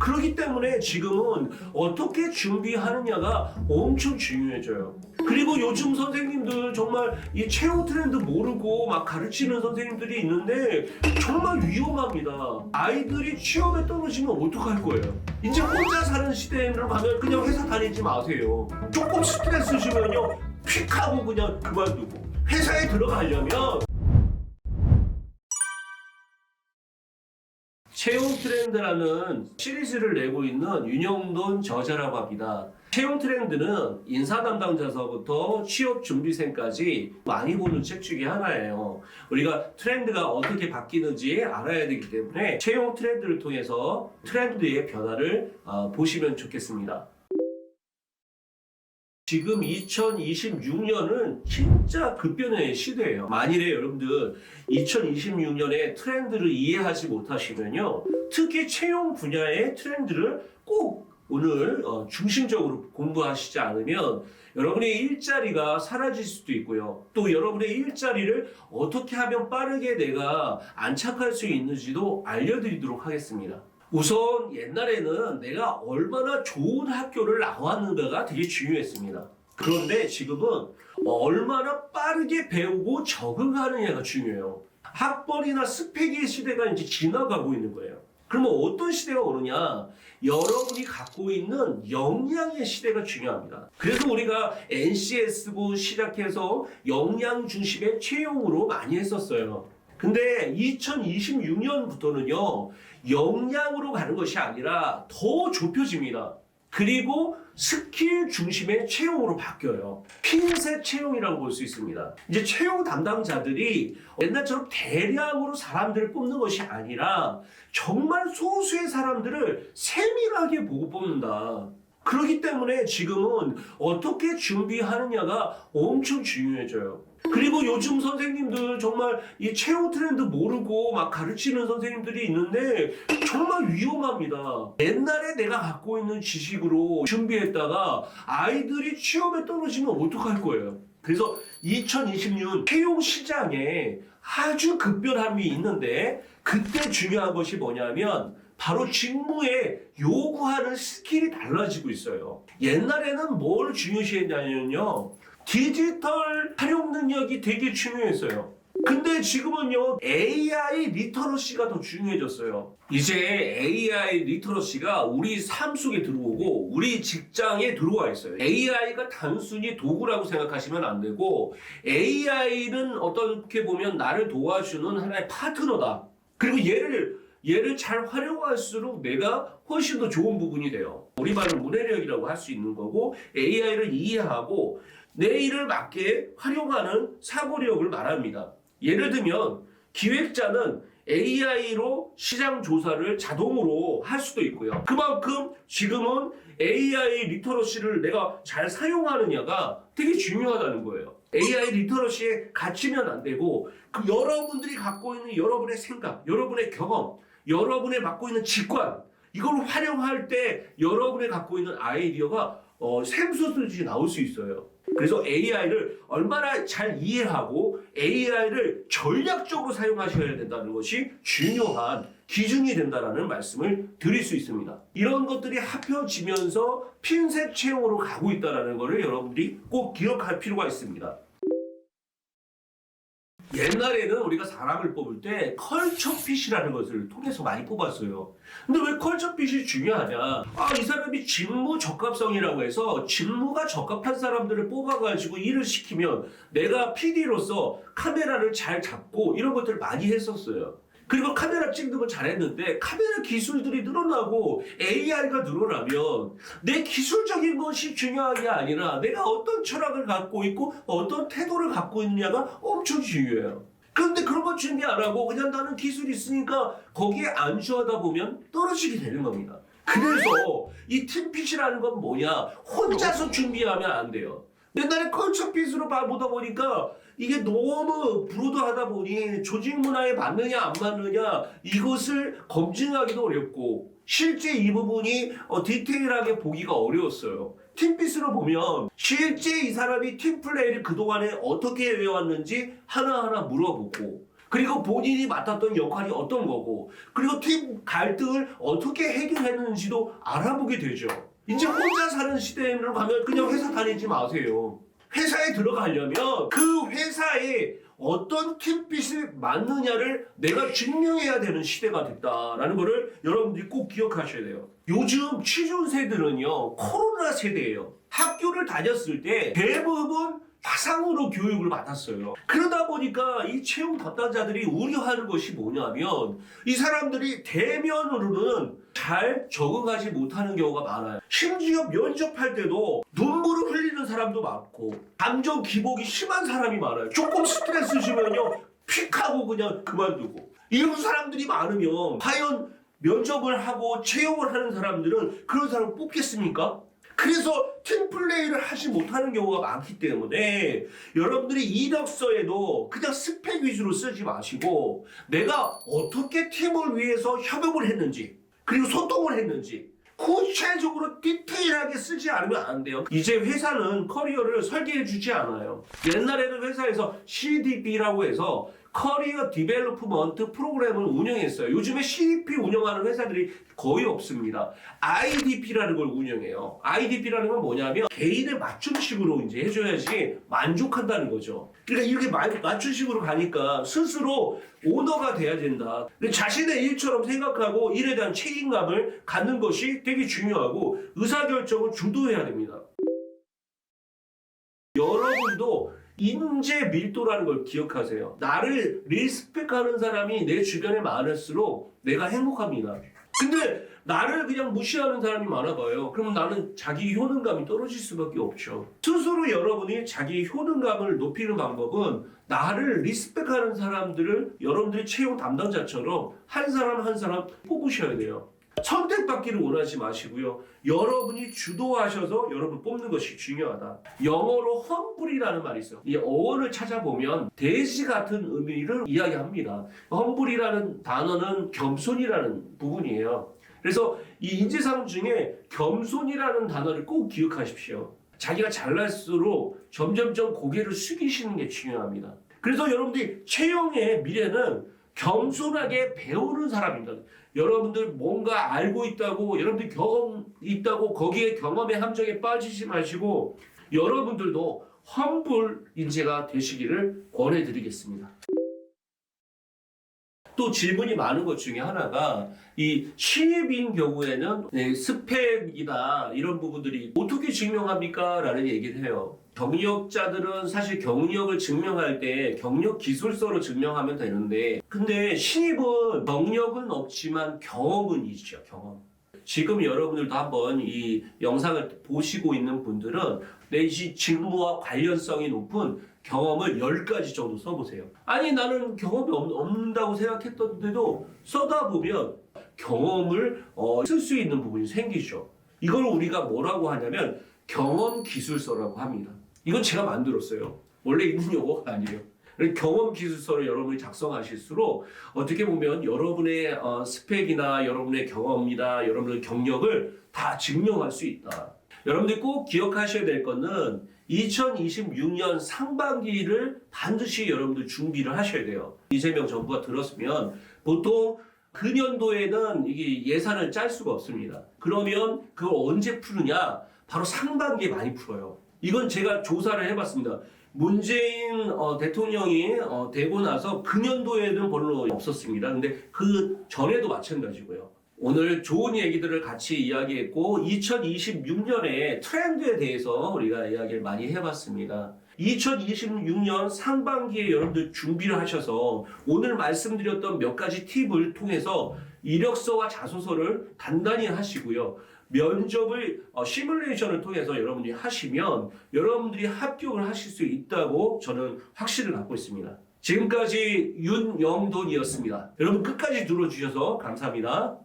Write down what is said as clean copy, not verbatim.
그렇기 때문에 지금은 어떻게 준비하느냐가 엄청 중요해져요. 그리고 요즘 선생님들 정말 이 최후 트렌드 모르고 막 가르치는 선생님들이 있는데 정말 위험합니다. 아이들이 취업에 떨어지면 어떡할 거예요? 이제 혼자 사는 시대로 가면 그냥 회사 다니지 마세요. 조금 스트레스시면요 휙 하고 그냥 그만두고 회사에 들어가려면 채용 트렌드라는 시리즈를 내고 있는 윤영돈 저자라고 합니다. 채용 트렌드는 인사 담당자서부터 취업 준비생까지 많이 보는 책 중에 하나예요. 우리가 트렌드가 어떻게 바뀌는지 알아야 되기 때문에 채용 트렌드를 통해서 트렌드의 변화를 보시면 좋겠습니다. 지금 2026년은 진짜 급변의 시대예요. 만일에 여러분들 2026년에 트렌드를 이해하지 못하시면요, 특히 채용 분야의 트렌드를 꼭 오늘 중심적으로 공부하시지 않으면 여러분의 일자리가 사라질 수도 있고요. 또 여러분의 일자리를 어떻게 하면 빠르게 내가 안착할 수 있는지도 알려드리도록 하겠습니다. 우선 옛날에는 내가 얼마나 좋은 학교를 나왔는가가 되게 중요했습니다. 그런데 지금은 얼마나 빠르게 배우고 적응하느냐가 중요해요. 학벌이나 스펙의 시대가 이제 지나가고 있는 거예요. 그러면 어떤 시대가 오느냐? 여러분이 갖고 있는 역량의 시대가 중요합니다. 그래서 우리가 NCS부 시작해서 역량 중심의 채용으로 많이 했었어요. 근데 2026년부터는요, 역량으로 가는 것이 아니라 더 좁혀집니다. 그리고 스킬 중심의 채용으로 바뀌어요. 핀셋 채용이라고 볼 수 있습니다. 이제 채용 담당자들이 옛날처럼 대량으로 사람들을 뽑는 것이 아니라 정말 소수의 사람들을 세밀하게 보고 뽑는다. 그렇기 때문에 지금은 어떻게 준비하느냐가 엄청 중요해져요. 그리고 요즘 선생님들 정말 이 채용 트렌드 모르고 막 가르치는 선생님들이 있는데 정말 위험합니다. 옛날에 내가 갖고 있는 지식으로 준비했다가 아이들이 취업에 떨어지면 어떡할 거예요? 그래서 2026 채용 시장에 아주 급변함이 있는데 그때 중요한 것이 뭐냐면 바로 직무에 요구하는 스킬이 달라지고 있어요. 옛날에는 뭘 중요시했냐면요, 디지털 활용 능력이 되게 중요했어요. 근데 지금은요, AI 리터러시가 더 중요해졌어요. 이제 AI 리터러시가 우리 삶 속에 들어오고 우리 직장에 들어와 있어요. AI가 단순히 도구라고 생각하시면 안 되고 AI는 어떻게 보면 나를 도와주는 하나의 파트너다. 그리고 얘를 잘 활용할수록 내가 훨씬 더 좋은 부분이 돼요. 우리말로 문해력이라고 할 수 있는 거고 AI를 이해하고 내 일을 맞게 활용하는 사고력을 말합니다. 예를 들면 기획자는 AI로 시장 조사를 자동으로 할 수도 있고요. 그만큼 지금은 AI 리터러시를 내가 잘 사용하느냐가 되게 중요하다는 거예요. AI 리터러시에 갇히면 안 되고 그 여러분들이 갖고 있는 여러분의 생각, 여러분의 경험, 여러분의 갖고 있는 직관, 이걸 활용할 때 여러분이 갖고 있는 아이디어가 샘솟듯이 나올 수 있어요. 그래서 AI를 얼마나 잘 이해하고 AI를 전략적으로 사용하셔야 된다는 것이 중요한 기준이 된다는 말씀을 드릴 수 있습니다. 이런 것들이 합쳐지면서 핀셋 채용으로 가고 있다는 것을 여러분들이 꼭 기억할 필요가 있습니다. 옛날에는 우리가 사람을 뽑을 때 컬처핏이라는 것을 통해서 많이 뽑았어요. 근데 왜 컬처핏이 중요하냐? 이 사람이 직무 적합성이라고 해서 직무가 적합한 사람들을 뽑아가지고 일을 시키면 내가 PD로서 카메라를 잘 잡고 이런 것들을 많이 했었어요. 그리고 카메라 찍는 걸 잘했는데 카메라 기술들이 늘어나고 AI가 늘어나면 내 기술적인 것이 중요한 게 아니라 내가 어떤 철학을 갖고 있고 어떤 태도를 갖고 있느냐가 엄청 중요해요. 그런데 그런 거 준비 안 하고 그냥 나는 기술이 있으니까 거기에 안주하다 보면 떨어지게 되는 겁니다. 그래서 이 팀핏이라는 건 뭐냐? 혼자서 준비하면 안 돼요. 옛날에 컬처핏으로 보다 보니까 이게 너무 브로드하다 보니 조직 문화에 맞느냐 안 맞느냐 이것을 검증하기도 어렵고 실제 이 부분이 디테일하게 보기가 어려웠어요. 팀핏으로 보면 실제 이 사람이 팀플레이를 그동안에 어떻게 해왔는지 하나하나 물어보고 그리고 본인이 맡았던 역할이 어떤 거고, 그리고 팀 갈등을 어떻게 해결했는지도 알아보게 되죠. 이제 혼자 사는 시대로 가면 그냥 회사 다니지 마세요. 회사에 들어가려면 그 회사에 어떤 팀핏이 맞느냐를 내가 증명해야 되는 시대가 됐다라는 거를 여러분들이 꼭 기억하셔야 돼요. 요즘 취준생들은요, 코로나 세대예요. 학교를 다녔을 때 대부분 화상으로 교육을 받았어요. 그러다 보니까 이 채용 담당자들이 우려하는 것이 뭐냐면 이 사람들이 대면으로는 잘 적응하지 못하는 경우가 많아요. 심지어 면접할 때도 눈물을 흘리는 사람도 많고 감정 기복이 심한 사람이 많아요. 조금 스트레스 주면요 픽 하고 그냥 그만두고, 이런 사람들이 많으면 과연 면접을 하고 채용을 하는 사람들은 그런 사람을 뽑겠습니까? 그래서 팀플레이를 하지 못하는 경우가 많기 때문에 여러분들이 이력서에도 그냥 스펙 위주로 쓰지 마시고 내가 어떻게 팀을 위해서 협업을 했는지, 그리고 소통을 했는지 구체적으로 디테일하게 쓰지 않으면 안 돼요. 이제 회사는 커리어를 설계해 주지 않아요. 옛날에는 회사에서 CDP라고 해서 커리어 디벨로프먼트 프로그램을 운영했어요. 요즘에 CDP 운영하는 회사들이 거의 없습니다. IDP라는 걸 운영해요. IDP라는 건 뭐냐면 개인의 맞춤식으로 이제 해줘야지 만족한다는 거죠. 그러니까 이렇게 맞춤식으로 가니까 스스로 오너가 돼야 된다. 자신의 일처럼 생각하고 일에 대한 책임감을 갖는 것이 되게 중요하고 의사결정을 주도해야 됩니다. 여러분도 인재 밀도라는 걸 기억하세요. 나를 리스펙하는 사람이 내 주변에 많을수록 내가 행복합니다. 근데 나를 그냥 무시하는 사람이 많아봐요. 그럼 나는 자기 효능감이 떨어질 수밖에 없죠. 스스로 여러분이 자기 효능감을 높이는 방법은 나를 리스펙하는 사람들을 여러분들이 채용 담당자처럼 한 사람 한 사람 뽑으셔야 돼요. 선택받기를 원하지 마시고요. 여러분이 주도하셔서 여러분 뽑는 것이 중요하다. 영어로 험블이라는 말이 있어요. 이 어원을 찾아보면 돼지 같은 의미를 이야기합니다. 험블이라는 단어는 겸손이라는 부분이에요. 그래서 이 인재상 중에 겸손이라는 단어를 꼭 기억하십시오. 자기가 잘날수록 점점점 고개를 숙이시는 게 중요합니다. 그래서 여러분들이 채용의 미래는 겸손하게 배우는 사람입니다. 여러분들 뭔가 알고 있다고, 여러분들 경험 있다고 거기에 경험의 함정에 빠지지 마시고 여러분들도 험블 인재가 되시기를 권해드리겠습니다. 또 질문이 많은 것 중에 하나가 이 신입인 경우에는 스펙이나 이런 부분들이 어떻게 증명합니까? 라는 얘기를 해요. 경력자들은 사실 경력을 증명할 때 경력 기술서로 증명하면 되는데, 근데 신입은 경력은 없지만 경험은 있죠. 경험. 지금 여러분들도 한번 이 영상을 보시고 있는 분들은 내 직무와 관련성이 높은 경험을 10가지 정도 써보세요. 아니 나는 경험이 없는다고 생각했던데도 써다 보면 경험을 쓸 수 있는 부분이 생기죠. 이걸 우리가 뭐라고 하냐면 경험 기술서라고 합니다. 이건 제가 만들었어요. 원래 있는 용어가 아니에요. 경험 기술서를 여러분이 작성하실수록 어떻게 보면 여러분의 스펙이나 여러분의 경험이나 여러분의 경력을 다 증명할 수 있다. 여러분들이 꼭 기억하셔야 될 거는 2026년 상반기를 반드시 여러분들 준비를 하셔야 돼요. 이재명 정부가 들었으면 보통 그 년도에는 이게 예산을 짤 수가 없습니다. 그러면 그걸 언제 푸느냐? 바로 상반기에 많이 풀어요. 이건 제가 조사를 해봤습니다. 문재인 대통령이 되고 나서 그 년도에는 별로 없었습니다. 근데 그 전에도 마찬가지고요. 오늘 좋은 얘기들을 같이 이야기했고 2026년의 트렌드에 대해서 우리가 이야기를 많이 해봤습니다. 2026년 상반기에 여러분들 준비를 하셔서 오늘 말씀드렸던 몇 가지 팁을 통해서 이력서와 자소서를 단단히 하시고요. 면접을 시뮬레이션을 통해서 여러분들이 하시면 여러분들이 합격을 하실 수 있다고 저는 확신을 갖고 있습니다. 지금까지 윤영돈이었습니다. 여러분 끝까지 들어주셔서 감사합니다.